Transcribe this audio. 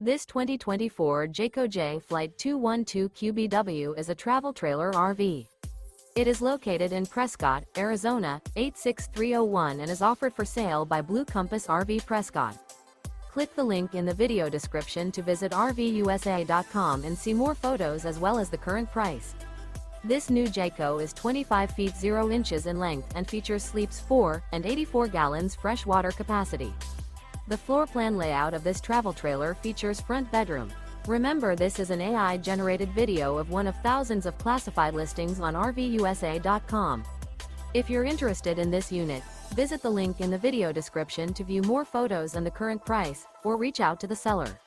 This 2024 Jayco Jay Flight 212QBW is a travel trailer RV. It is located in Prescott, Arizona, 86301 and is offered for sale by Blue Compass RV Prescott. Click the link in the video description to visit RVUSA.com and see more photos as well as the current price. This new Jayco is 25 feet 0 inches in length and features sleeps 4 and 84 gallons fresh water capacity. The floor plan layout of this travel trailer features front bedroom. Remember, this is an AI-generated video of one of thousands of classified listings on RVUSA.com. If you're interested in this unit, visit the link in the video description to view more photos and the current price, or reach out to the seller.